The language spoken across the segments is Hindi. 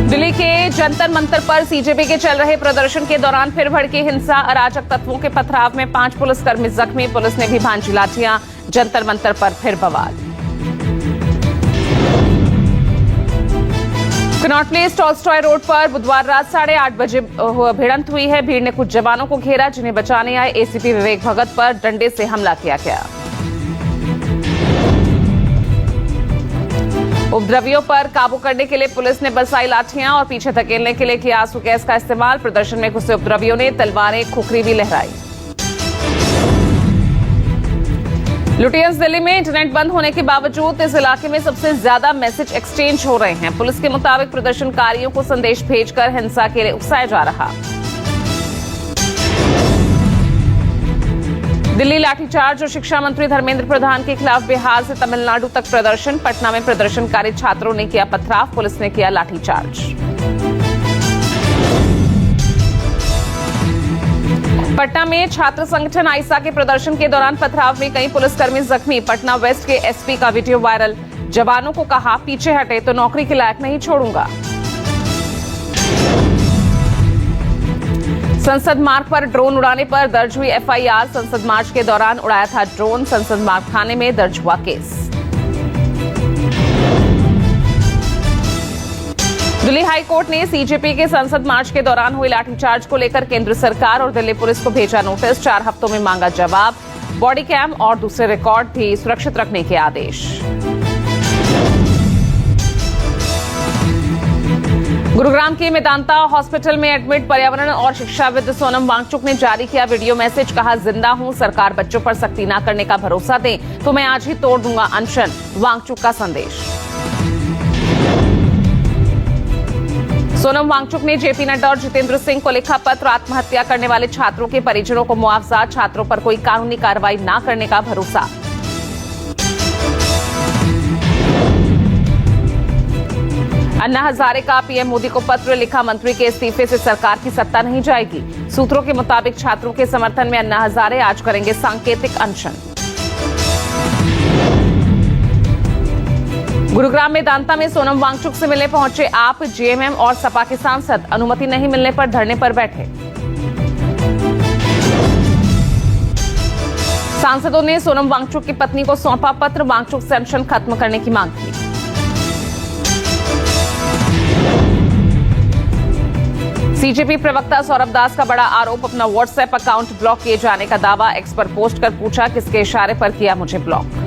दिल्ली के जंतर मंतर पर सीजेपी के चल रहे प्रदर्शन के दौरान फिर भड़की हिंसा। अराजक तत्वों के पथराव में 5 पुलिसकर्मी जख्मी। पुलिस ने भी भांजी लाठियां। जंतर मंतर पर फिर बवाल। कनॉट प्लेस टॉलस्टॉय रोड पर बुधवार रात 8:30 बजे भिड़ंत हुई है। भीड़ ने कुछ जवानों को घेरा, जिन्हें बचाने आए एसीपी विवेक भगत पर डंडे से हमला किया गया। उपद्रवियों पर काबू करने के लिए पुलिस ने बरसाई लाठियां और पीछे धकेलने के लिए किया आंसू गैस का इस्तेमाल। प्रदर्शन में घुसे उपद्रवियों ने तलवारें, खुखरी भी लहराई। लुटियंस दिल्ली में इंटरनेट बंद होने के बावजूद इस इलाके में सबसे ज्यादा मैसेज एक्सचेंज हो रहे हैं। पुलिस के मुताबिक प्रदर्शनकारियों को संदेश भेजकर हिंसा के लिए उकसाया जा रहा। दिल्ली लाठीचार्ज और शिक्षा मंत्री धर्मेंद्र प्रधान के खिलाफ बिहार से तमिलनाडु तक प्रदर्शन। पटना में प्रदर्शनकारी छात्रों ने किया पथराव, पुलिस ने किया लाठीचार्ज। पटना में छात्र संगठन आइसा के प्रदर्शन के दौरान पथराव में कई पुलिसकर्मी जख्मी। पटना वेस्ट के एसपी का वीडियो वायरल। जवानों को कहा, पीछे हटे तो नौकरी के लायक नहीं छोड़ूंगा। संसद मार्ग पर ड्रोन उड़ाने पर दर्ज हुई एफआईआर। संसद मार्च के दौरान उड़ाया था ड्रोन। संसद मार्ग थाने में दर्ज हुआ केस। दिल्ली हाई कोर्ट ने सीजेपी के संसद मार्च के दौरान हुए लाठीचार्ज को लेकर केंद्र सरकार और दिल्ली पुलिस को भेजा नोटिस। 4 हफ्तों में मांगा जवाब। बॉडी कैम और दूसरे रिकॉर्ड भी सुरक्षित रखने के आदेश। गुरुग्राम के मेदांता हॉस्पिटल में एडमिट पर्यावरण और शिक्षाविद सोनम वांगचुक ने जारी किया वीडियो मैसेज। कहा, जिंदा हूं, सरकार बच्चों पर सख्ती न करने का भरोसा दे तो मैं आज ही तोड़ दूंगा अनशन। वांगचुक का संदेश। सोनम वांगचुक ने जेपी नड्डा और जितेंद्र सिंह को लिखा पत्र। आत्महत्या करने वाले छात्रों के परिजनों को मुआवजा, छात्रों पर कोई कानूनी कार्रवाई न करने का भरोसा। अन्ना हजारे का पीएम मोदी को पत्र लिखा। मंत्री के इस्तीफे से सरकार की सत्ता नहीं जाएगी। सूत्रों के मुताबिक छात्रों के समर्थन में अन्ना हजारे आज करेंगे सांकेतिक अनशन। गुरुग्राम में दांता में सोनम वांगचुक से मिलने पहुंचे आप, जेएमएम और सपा के सांसद। अनुमति नहीं मिलने पर धरने पर बैठे। सांसदों ने सोनम वांगचुक की पत्नी को सौंपा पत्र। वांगचुक से अनशन खत्म करने की मांग की। सीजेपी प्रवक्ता सौरभ दास का बड़ा आरोप। अपना व्हाट्सएप अकाउंट ब्लॉक किए जाने का दावा। एक्स पर पोस्ट कर पूछा, किसके इशारे पर किया मुझे ब्लॉक।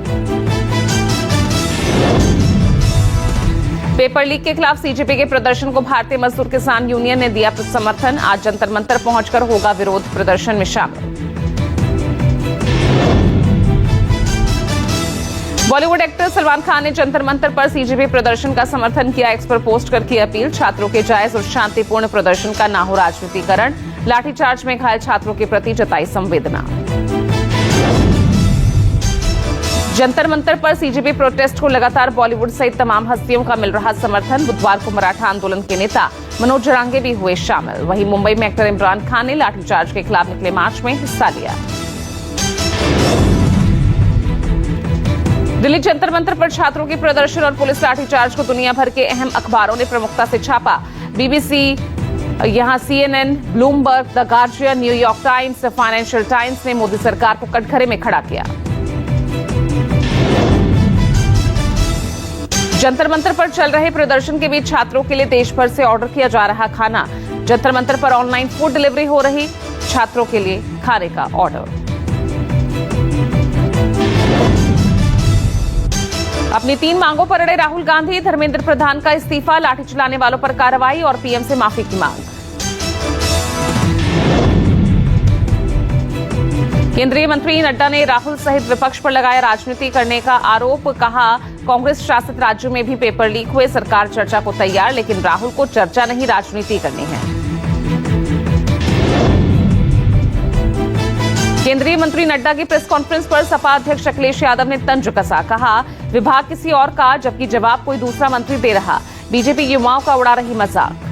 पेपर लीक के खिलाफ सीजेपी के प्रदर्शन को भारतीय मजदूर किसान यूनियन ने दिया समर्थन। आज जंतर मंतर पहुंचकर होगा विरोध। प्रदर्शन में शामिल। बॉलीवुड एक्टर सलमान खान ने जंतर मंतर पर सीजेपी प्रदर्शन का समर्थन किया। एक्स पर पोस्ट कर की अपील। छात्रों के जायज और शांतिपूर्ण प्रदर्शन का ना हो राजनीतिकरण। लाठीचार्ज में घायल छात्रों के प्रति जताई संवेदना। जंतर मंतर पर सीजेपी प्रोटेस्ट को लगातार बॉलीवुड सहित तमाम हस्तियों का मिल रहा समर्थन। बुधवार को मराठा आंदोलन के नेता मनोज जरांगे भी हुए शामिल। वहीं मुंबई में एक्टर इमरान खान ने लाठीचार्ज के खिलाफ निकले मार्च में हिस्सा लिया। दिल्ली जंतर मंतर पर छात्रों के प्रदर्शन और पुलिस लाठीचार्ज को दुनिया भर के अहम अखबारों ने प्रमुखता से छापा। बीबीसी, यहां CNN, Bloomberg, the guardian, New York times, financial times ने मोदी सरकार को कटघरे में खड़ा किया। जंतर मंतर पर चल रहे प्रदर्शन के बीच छात्रों के लिए देश भर से ऑर्डर किया जा रहा खाना। जंतर मंतर पर ऑनलाइन फूड डिलीवरी हो रही। छात्रों के लिए खाने का ऑर्डर। अपनी 3 मांगों पर अड़े राहुल गांधी। धर्मेंद्र प्रधान का इस्तीफा, लाठी चलाने वालों पर कार्रवाई और पीएम से माफी की मांग। केंद्रीय मंत्री नड्डा ने राहुल सहित विपक्ष पर लगाया राजनीति करने का आरोप। कहा, कांग्रेस शासित राज्यों में भी पेपर लीक हुए। सरकार चर्चा को तैयार, लेकिन राहुल को चर्चा नहीं राजनीति करनी है। केंद्रीय मंत्री नड्डा की प्रेस कॉन्फ्रेंस पर सपा अध्यक्ष अखिलेश यादव ने तंज कसा। कहा, विभाग किसी और का, जबकि जवाब कोई दूसरा मंत्री दे रहा। बीजेपी युवाओं का उड़ा रही मजाक।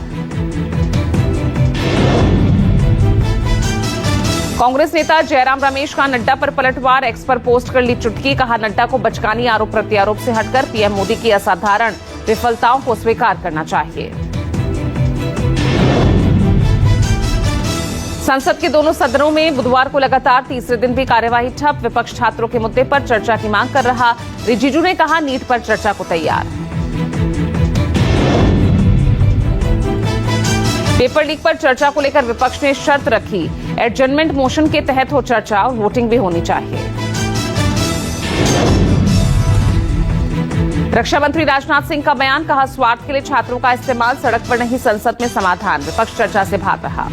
कांग्रेस नेता जयराम रमेश का नड्डा पर पलटवार। एक्स पर पोस्ट कर ली चुटकी। कहा, नड्डा को बचकानी आरोप प्रत्यारोप से हटकर पीएम मोदी की असाधारण विफलताओं को स्वीकार करना चाहिए। संसद के दोनों सदनों में बुधवार को लगातार तीसरे दिन भी कार्यवाही ठप। विपक्ष छात्रों के मुद्दे पर चर्चा की मांग कर रहा। रिजिजू ने कहा नीट पर चर्चा को तैयार। पेपर लीक पर चर्चा को लेकर विपक्ष ने शर्त रखी। एडजर्नमेंट मोशन के तहत हो चर्चा और वोटिंग भी होनी चाहिए। रक्षा मंत्री राजनाथ सिंह का बयान, कहा स्वार्थ के लिए छात्रों का इस्तेमाल, सड़क पर नहीं संसद में समाधान। विपक्ष चर्चा से भाग रहा।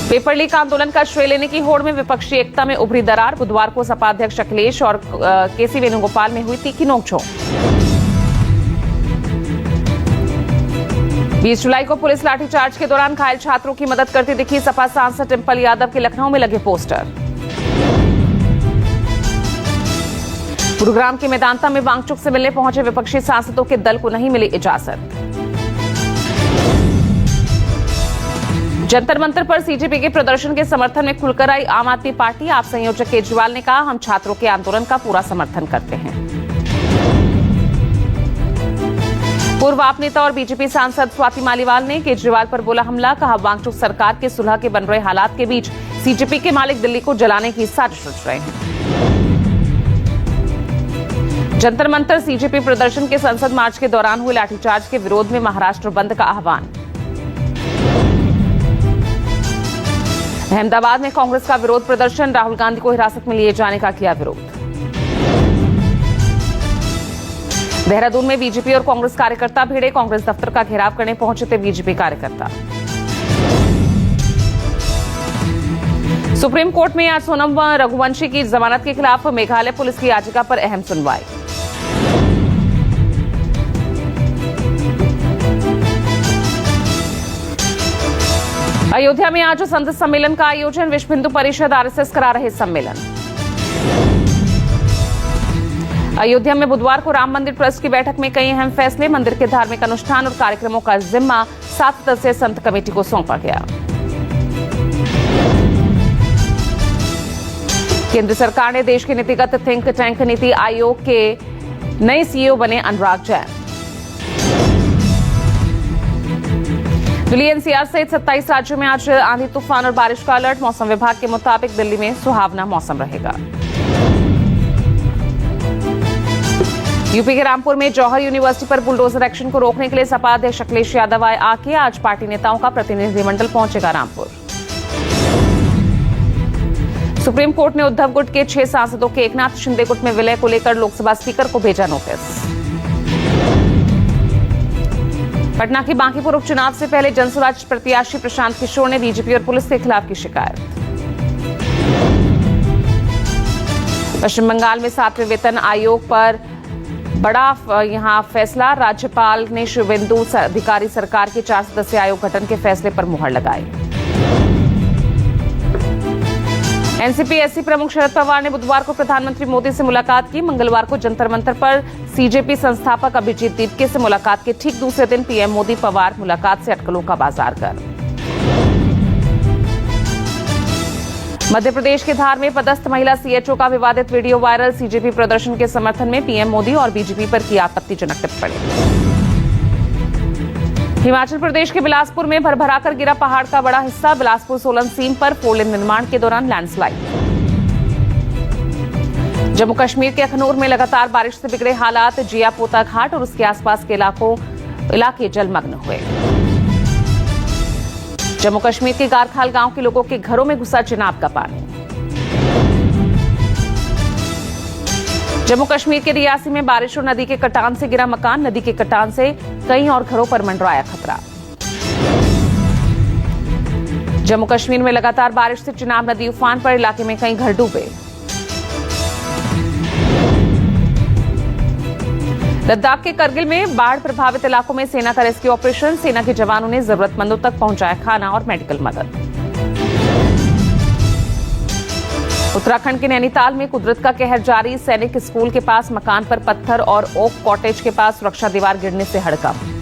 पेपर लीक आंदोलन का श्रेय लेने की होड़ में विपक्षी एकता में उभरी दरार। बुधवार को सपा अध्यक्ष अखिलेश और केसी वेणुगोपाल में हुई तीखी नोकझोंक। 20 जुलाई को पुलिस लाठीचार्ज के दौरान घायल छात्रों की मदद करती दिखी। सपा सांसद डिंपल यादव के लखनऊ में लगे पोस्टर। गुरुग्राम के मेदांता में वांगचुक से मिलने पहुंचे विपक्षी सांसदों के दल को नहीं मिली इजाजत। जंतर मंतर पर सीजेपी के प्रदर्शन के समर्थन में खुलकर आई आम आदमी पार्टी। आप संयोजक केजरीवाल ने कहा हम छात्रों के आंदोलन का पूरा समर्थन करते हैं। पूर्व आप नेता और बीजेपी सांसद स्वाति मालीवाल ने केजरीवाल पर बोला हमला। कहा वांगचुक सरकार के सुलह के बन रहे हालात के बीच सीजेपी के मालिक दिल्ली को जलाने की साजिश रच रहे हैं। जंतर मंतर सीजेपी प्रदर्शन के संसद मार्च के दौरान हुए लाठीचार्ज के विरोध में महाराष्ट्र बंद का आह्वान। अहमदाबाद में कांग्रेस का विरोध प्रदर्शन। राहुल गांधी को हिरासत में लिए जाने का किया विरोध। देहरादून में बीजेपी और कांग्रेस कार्यकर्ता भिड़े। कांग्रेस दफ्तर का घेराव करने पहुंचे थे बीजेपी कार्यकर्ता। सुप्रीम कोर्ट में आज सोनम रघुवंशी की जमानत के खिलाफ मेघालय पुलिस की याचिका पर अहम सुनवाई। अयोध्या में आज संत सम्मेलन का आयोजन। विश्व हिंदू परिषद आरएसएस करा रहे सम्मेलन। अयोध्या में बुधवार को राम मंदिर ट्रस्ट की बैठक में कई अहम फैसले। मंदिर के धार्मिक अनुष्ठान और कार्यक्रमों का जिम्मा 7 सदस्यीय संत कमेटी को सौंपा गया। केंद्र सरकार ने देश के नीतिगत थिंक टैंक नीति आयोग के नए सीईओ बने अनुराग जैन। दिल्ली एनसीआर सहित 27 राज्यों में आज आंधी तूफान और बारिश का अलर्ट। मौसम विभाग के मुताबिक दिल्ली में सुहावना मौसम रहेगा। यूपी के रामपुर में जौहर यूनिवर्सिटी पर बुलडोजर एक्शन को रोकने के लिए सपा अध्यक्ष अखिलेश यादव आए आके। आज पार्टी नेताओं का प्रतिनिधिमंडल पहुंचेगा रामपुर। सुप्रीम कोर्ट ने उद्धव गुट के 6 सांसदों के एकनाथ शिंदे गुट में विलय को लेकर लोकसभा स्पीकर को भेजा नोटिस। पटना के बांकीपुर उपचुनाव से पहले जनसुराज प्रत्याशी प्रशांत किशोर ने डीजीपी और पुलिस के खिलाफ की शिकायत। पश्चिम बंगाल में 7वें वेतन आयोग पर बड़ा यहां फैसला। राज्यपाल ने शुभेंदु अधिकारी सरकार के 4 सदस्यीय आयोग गठन के फैसले पर मुहर लगाई। एनसीपी-एससी प्रमुख शरद पवार ने बुधवार को प्रधानमंत्री मोदी से मुलाकात की। मंगलवार को जंतर मंतर पर सीजेपी संस्थापक अभिजीत दीपके से मुलाकात के ठीक दूसरे दिन पीएम मोदी पवार मुलाकात से अटकलों का बाजार कर। मध्य प्रदेश के धार में पदस्थ महिला सीएचओ का विवादित वीडियो वायरल। सीजेपी प्रदर्शन के समर्थन में पीएम मोदी और बीजेपी पर की आपत्तिजनक टिप्पणी। हिमाचल प्रदेश के बिलासपुर में भरभराकर गिरा पहाड़ का बड़ा हिस्सा। बिलासपुर सोलन सीम पर 4 लेन निर्माण के दौरान लैंडस्लाइड। जम्मू कश्मीर के अखनूर में लगातार बारिश से बिगड़े हालात। जिया पोता घाट और उसके आसपास के इलाके जलमग्न हुए। जम्मू कश्मीर के गारखाल गांव के लोगों के घरों में घुसा चिनाब का पानी। जम्मू कश्मीर के रियासी में बारिश और नदी के कटान से गिरा मकान। नदी के कटान से कई और घरों पर मंडराया खतरा। जम्मू कश्मीर में लगातार बारिश से चिनाब नदी उफान पर। इलाके में कई घर डूबे। लद्दाख के करगिल में बाढ़ प्रभावित इलाकों में सेना का रेस्क्यू ऑपरेशन। सेना के जवानों ने जरूरतमंदों तक पहुंचाया खाना और मेडिकल मदद। उत्तराखंड के नैनीताल में कुदरत का कहर जारी। सैनिक स्कूल के पास मकान पर पत्थर और ओक कॉटेज के पास सुरक्षा दीवार गिरने से हड़कंप।